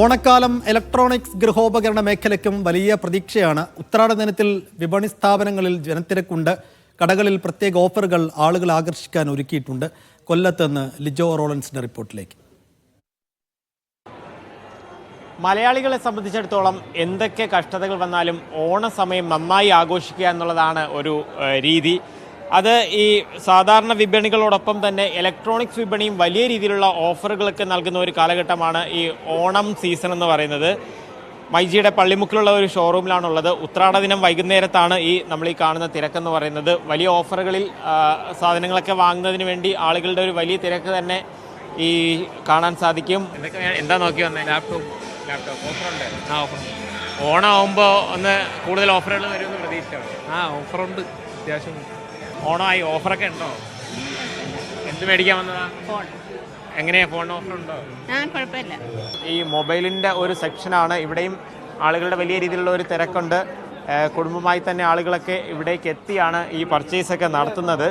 ഓണക്കാലം ഇലക്ട്രോണിക്സ് ഗൃഹോപകരണ മേഖലയ്ക്കും വലിയ പ്രതീക്ഷയാണ്. ഉത്രാട ദിനത്തിൽ വിപണി സ്ഥാപനങ്ങളിൽ ജനത്തിരക്കുണ്ട്. കടകളിൽ പ്രത്യേക ഓഫറുകൾ ആളുകൾ ആകർഷിക്കാൻ ഒരുക്കിയിട്ടുണ്ട്. കൊല്ലത്ത് നിന്ന് ലിജോ റോളൻസിന്റെ റിപ്പോർട്ടിലേക്ക്. മലയാളികളെ സംബന്ധിച്ചിടത്തോളം എന്തൊക്കെ കഷ്ടതകൾ വന്നാലും ഓണസമയം നന്നായി ആഘോഷിക്കുക എന്നുള്ളതാണ് ഒരു രീതി. അത് ഈ സാധാരണ വിപണികളോടൊപ്പം തന്നെ ഇലക്ട്രോണിക്സ് വിപണിയും വലിയ രീതിയിലുള്ള ഓഫറുകളൊക്കെ നൽകുന്ന ഒരു കാലഘട്ടമാണ് ഈ ഓണം സീസൺ എന്ന് പറയുന്നത്. മൈജിയുടെ പള്ളിമുക്കിലുള്ള ഒരു ഷോറൂമിലാണുള്ളത്. ഉത്രാട ദിനം വൈകുന്നേരത്താണ് നമ്മൾ ഈ കാണുന്ന തിരക്കെന്ന് പറയുന്നത്. വലിയ ഓഫറുകളിൽ സാധനങ്ങളൊക്കെ വാങ്ങുന്നതിന് വേണ്ടി ആളുകളുടെ ഒരു വലിയ തിരക്ക് തന്നെ ഈ കാണാൻ സാധിക്കും. എന്താ നോക്കി വന്നേ? ലാപ്ടോപ്പ് ഓഫറുണ്ട്. ഓണമാകുമ്പോൾ ഒന്ന് കൂടുതൽ ഓഫറുകൾ വരുമെന്ന് പ്രതീക്ഷിച്ചാണ്. ഓഫറുണ്ട് അത്യാവശ്യം. ഓണമായി ഓഫറൊക്കെ ഉണ്ടോ? എന്ത് മേടിക്കാൻ വന്നതാ? ഫോൺ. എങ്ങനെയാ ഫോൺ ഓഫറുണ്ടോ? കുഴപ്പമില്ല. ഈ മൊബൈലിൻ്റെ ഒരു സെക്ഷനാണ്. ഇവിടെയും ആളുകളുടെ വലിയ രീതിയിലുള്ള ഒരു തിരക്കുണ്ട്. കുടുംബമായി തന്നെ ആളുകളൊക്കെ ഇവിടേക്ക് എത്തിയാണ് ഈ പർച്ചേസൊക്കെ നടത്തുന്നത്.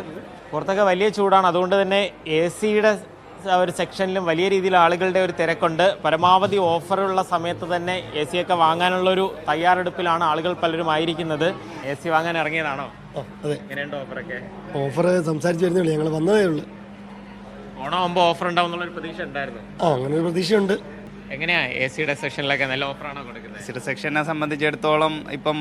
പുറത്തൊക്കെ വലിയ ചൂടാണ്. അതുകൊണ്ട് തന്നെ AC-യുടെ ഒരു സെക്ഷനിലും വലിയ രീതിയിൽ ആളുകളുടെ ഒരു തിരക്കുണ്ട്. പരമാവധി ഓഫറുള്ള സമയത്ത് തന്നെ AC-യൊക്കെ വാങ്ങാനുള്ളൊരു തയ്യാറെടുപ്പിലാണ് ആളുകൾ പലരും ആയിരിക്കുന്നത്. AC വാങ്ങാൻ ഇറങ്ങിയതാണോ? അതെ. എങ്ങനെയുണ്ട് ഓഫറൊക്കെ? ഓഫർ സംസാരിച്ച് വരുന്നേ ഉള്ളൂ, ഞങ്ങൾ വന്നതേ ഉള്ളൂ. ഓണമാകുമ്പോൾ ഓഫർ ഉണ്ടാവും എന്നുള്ളൊരു പ്രതീക്ഷ ഉണ്ടായിരുന്നു. അങ്ങനെ ഒരു പ്രതീക്ഷയുണ്ട്. എങ്ങനെയാ AC-യുടെ സെക്ഷനിലൊക്കെ നല്ല ഓഫറാണോ കൊടുക്കുന്നത്? AC-യുടെ സെക്ഷനെ സംബന്ധിച്ചിടത്തോളം ഇപ്പം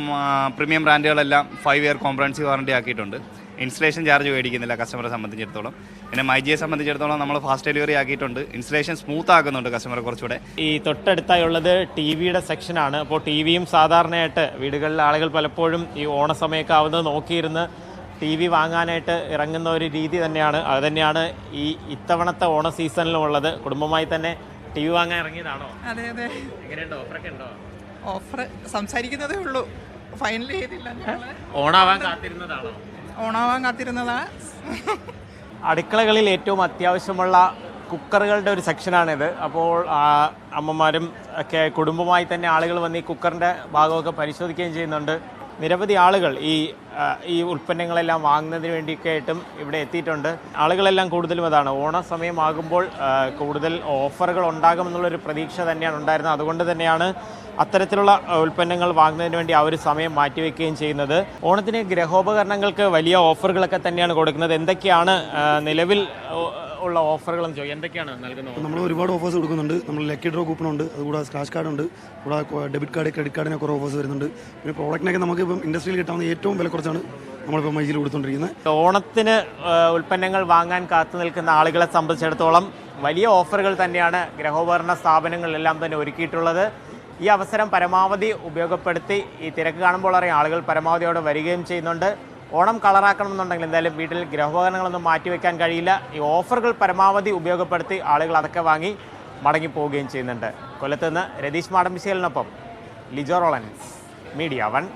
പ്രീമിയം ബ്രാൻഡുകളെല്ലാം 5 ഇയർ കോംപ്രഹെൻസീവ് വാറണ്ടി ആക്കിയിട്ടുണ്ട്. ഇൻസ്റ്റലേഷൻ ചാർജ് മേടിക്കുന്നില്ല കസ്റ്റമറെ സംബന്ധിച്ചിടത്തോളം. പിന്നെ മൈജിയെ സംബന്ധിച്ചിടത്തോളം നമ്മൾ ഫാസ്റ്റ് ഡെലിവറി ആക്കിയിട്ടുണ്ട്. ഇൻസ്റ്റലേഷൻ സ്മൂത്ത് ആക്കുന്നുണ്ട് കസ്റ്റമറെ കുറച്ചുകൂടെ. ഈ തൊട്ടടുത്തായുള്ളത് TV-യുടെ സെക്ഷനാണ്. അപ്പോൾ TV-യും സാധാരണയായിട്ട് വീടുകളിൽ ആളുകൾ പലപ്പോഴും ഈ ഓണസമയമൊക്കെ ആവുന്നത് നോക്കിയിരുന്ന് TV വാങ്ങാനായിട്ട് ഇറങ്ങുന്ന ഒരു രീതി തന്നെയാണ്. അത് തന്നെയാണ് ഇത്തവണത്തെ ഓണ സീസണിലും ഉള്ളത്. കുടുംബമായി തന്നെ TV വാങ്ങാൻ ഇറങ്ങിയതാണോ? അതെ അതെ. എങ്ങനെയുണ്ട്? ഓഫറൊക്കെ ഉണ്ടോ? ഓഫർ സംസാരിക്കുന്നതേ ഉള്ളൂ, ഫൈനൽ ചെയ്തില്ല. ഓണാവാൻ കാത്തിരുന്നതാണോ? ഓണാവാൻ കാത്തിരുന്നതാ. അടുക്കളകളിൽ ഏറ്റവും അത്യാവശ്യമുള്ള കുക്കറുകളുടെ ഒരു സെക്ഷനാണിത്. അപ്പോൾ അമ്മമാരും ഒക്കെ കുടുംബമായി തന്നെ ആളുകൾ വന്ന് ഈ കുക്കറിൻ്റെ ഭാഗമൊക്കെ പരിശോധിക്കുകയും ചെയ്യുന്നുണ്ട്. നിരവധി ആളുകൾ ഈ ഉൽപ്പന്നങ്ങളെല്ലാം വാങ്ങുന്നതിന് വേണ്ടിയൊക്കെ ആയിട്ടും ഇവിടെ എത്തിയിട്ടുണ്ട്. ആളുകളെല്ലാം കൂടുതലും അതാണ്, ഓണസമയമാകുമ്പോൾ കൂടുതൽ ഓഫറുകൾ ഉണ്ടാകുമെന്നുള്ളൊരു പ്രതീക്ഷ തന്നെയാണ് ഉണ്ടായിരുന്നത്. അതുകൊണ്ട് തന്നെയാണ് അത്തരത്തിലുള്ള ഉൽപ്പന്നങ്ങൾ വാങ്ങുന്നതിന് വേണ്ടി ആ ഒരു സമയം മാറ്റിവെക്കുകയും ചെയ്യുന്നത്. ഓണത്തിന് ഗൃഹോപകരണങ്ങൾക്ക് വലിയ ഓഫറുകളൊക്കെ തന്നെയാണ് കൊടുക്കുന്നത്. എന്തൊക്കെയാണ് നിലവിൽ ഉള്ള ഓഫറുകളെന്ന് ചോദിക്കും, എന്തൊക്കെയാണ് നൽകുന്നത്? നമ്മൾ ഒരുപാട് ഓഫേഴ്സ് കൊടുക്കുന്നുണ്ട്. നമ്മൾ ലക്കി ഡ്രോ കൂപ്പണുണ്ട്, അതുകൂടാതെ സ്ക്രാച്ച് കാർഡുണ്ട്, കൂടാതെ ഡെബിറ്റ് കാർഡ്, ക്രെഡിറ്റ് കാർഡിനെ കുറേ ഓഫേഴ്സ് വരുന്നുണ്ട്. പിന്നെ പ്രോഡക്റ്റിനൊക്കെ നമുക്ക് ഇപ്പം ഇൻഡസ്ട്രിയിൽ കിട്ടാവുന്ന ഏറ്റവും വില കുറച്ചാണ് നമ്മളിപ്പോൾ മൈജിയിൽ കൊടുത്തുകൊണ്ടിരിക്കുന്നത്. ഓണത്തിന് ഉൽപ്പന്നങ്ങൾ വാങ്ങാൻ കാത്തു നിൽക്കുന്ന ആളുകളെ സംബന്ധിച്ചിടത്തോളം വലിയ ഓഫറുകൾ തന്നെയാണ് ഗൃഹോപകരണ സ്ഥാപനങ്ങളിലെല്ലാം തന്നെ ഒരുക്കിയിട്ടുള്ളത്. ഈ അവസരം പരമാവധി ഉപയോഗപ്പെടുത്തി ഈ തിരക്ക് കാണുമ്പോൾ അറിയാം ആളുകൾ പരമാവധി അവിടെ വരികയും ചെയ്യുന്നുണ്ട്. ഓണം കളറാക്കണമെന്നുണ്ടെങ്കിൽ എന്തായാലും വീട്ടിൽ ഗൃഹോപകരണങ്ങളൊന്നും മാറ്റിവെക്കാൻ കഴിയില്ല. ഈ ഓഫറുകൾ പരമാവധി ഉപയോഗപ്പെടുത്തി ആളുകൾ അതൊക്കെ വാങ്ങി മടങ്ങിപ്പോവുകയും ചെയ്യുന്നുണ്ട്. കൊല്ലത്ത് നിന്ന് രതീഷ് മാടമ്പിശേലിനൊപ്പം ലിജോ റോളൻസ്, മീഡിയ 1.